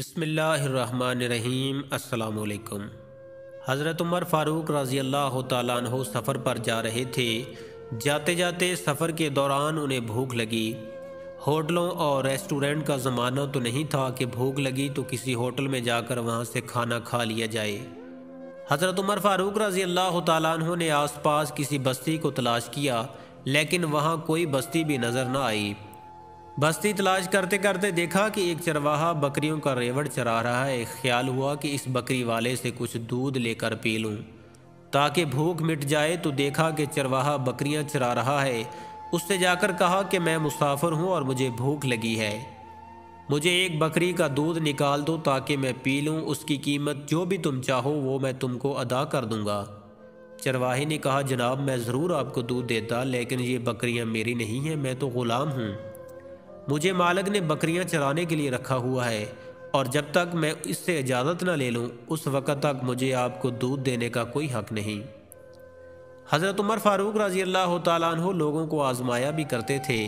بسم اللہ الرحمن الرحیم۔ السلام علیکم۔ حضرت عمر فاروق رضی اللہ تعالیٰ عنہ سفر پر جا رہے تھے۔ جاتے جاتے سفر کے دوران انہیں بھوک لگی۔ ہوٹلوں اور ریسٹورنٹ کا زمانہ تو نہیں تھا کہ بھوک لگی تو کسی ہوٹل میں جا کر وہاں سے کھانا کھا لیا جائے۔ حضرت عمر فاروق رضی اللہ تعالیٰ عنہ نے آس پاس کسی بستی کو تلاش کیا، لیکن وہاں کوئی بستی بھی نظر نہ آئی۔ بستی تلاش کرتے کرتے دیکھا کہ ایک چرواہا بکریوں کا ریوڑ چرا رہا ہے۔ خیال ہوا کہ اس بکری والے سے کچھ دودھ لے کر پی لوں تاکہ بھوک مٹ جائے، تو دیکھا کہ چرواہا بکریاں چرا رہا ہے۔ اس سے جا کر کہا کہ میں مسافر ہوں اور مجھے بھوک لگی ہے، مجھے ایک بکری کا دودھ نکال دو تاکہ میں پی لوں، اس کی قیمت جو بھی تم چاہو وہ میں تم کو ادا کر دوں گا۔ چرواہے نے کہا جناب میں ضرور آپ کو دودھ دیتا، لیکن یہ بکریاں میری نہیں ہیں، میں تو غلام ہوں، مجھے مالک نے بکریاں چرانے کے لیے رکھا ہوا ہے، اور جب تک میں اس سے اجازت نہ لے لوں اس وقت تک مجھے آپ کو دودھ دینے کا کوئی حق نہیں۔ حضرت عمر فاروق رضی اللہ تعالیٰ عنہ لوگوں کو آزمایا بھی کرتے تھے،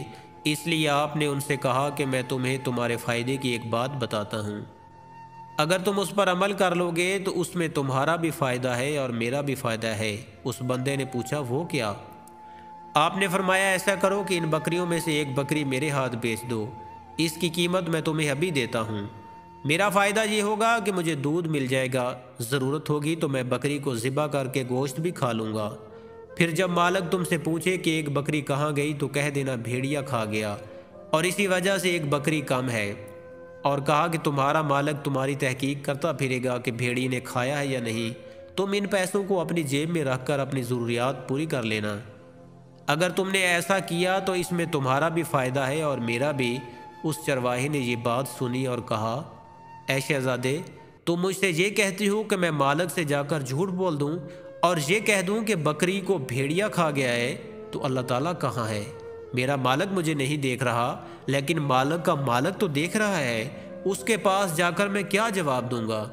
اس لیے آپ نے ان سے کہا کہ میں تمہیں تمہارے فائدے کی ایک بات بتاتا ہوں، اگر تم اس پر عمل کر لو گے تو اس میں تمہارا بھی فائدہ ہے اور میرا بھی فائدہ ہے۔ اس بندے نے پوچھا وہ کیا؟ آپ نے فرمایا ایسا کرو کہ ان بکریوں میں سے ایک بکری میرے ہاتھ بیچ دو، اس کی قیمت میں تمہیں ابھی دیتا ہوں، میرا فائدہ یہ ہوگا کہ مجھے دودھ مل جائے گا، ضرورت ہوگی تو میں بکری کو ذبح کر کے گوشت بھی کھا لوں گا، پھر جب مالک تم سے پوچھے کہ ایک بکری کہاں گئی تو کہہ دینا بھیڑیا کھا گیا اور اسی وجہ سے ایک بکری کم ہے، اور کہا کہ تمہارا مالک تمہاری تحقیق کرتا پھرے گا کہ بھیڑی نے کھایا ہے یا نہیں، تم ان پیسوں کو اپنی جیب میں رکھ کر اپنی ضروریات پوری کر لینا، اگر تم نے ایسا کیا تو اس میں تمہارا بھی فائدہ ہے اور میرا بھی۔ اس چرواہے نے یہ بات سنی اور کہا اے شہزادے، تم مجھ سے یہ کہتی ہو کہ میں مالک سے جا کر جھوٹ بول دوں اور یہ کہہ دوں کہ بکری کو بھیڑیا کھا گیا ہے، تو اللہ تعالیٰ کہاں ہے؟ میرا مالک مجھے نہیں دیکھ رہا، لیکن مالک کا مالک تو دیکھ رہا ہے، اس کے پاس جا کر میں کیا جواب دوں گا؟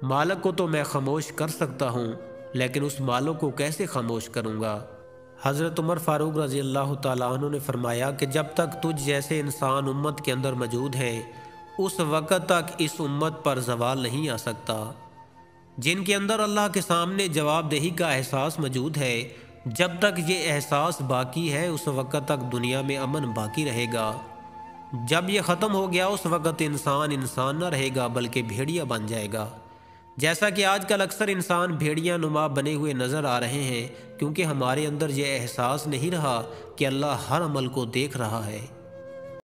مالک کو تو میں خاموش کر سکتا ہوں، لیکن اس مالک کو کیسے خاموش کروں گا؟ حضرت عمر فاروق رضی اللہ تعالیٰ عنہ نے فرمایا کہ جب تک تجھ جیسے انسان امت کے اندر موجود ہیں اس وقت تک اس امت پر زوال نہیں آ سکتا۔ جن کے اندر اللہ کے سامنے جواب دہی کا احساس موجود ہے، جب تک یہ احساس باقی ہے اس وقت تک دنیا میں امن باقی رہے گا، جب یہ ختم ہو گیا اس وقت انسان نہ رہے گا بلکہ بھیڑیا بن جائے گا، جیسا کہ آج کل اکثر انسان بھیڑیا نما بنے ہوئے نظر آ رہے ہیں، کیونکہ ہمارے اندر یہ احساس نہیں رہا کہ اللہ ہر عمل کو دیکھ رہا ہے۔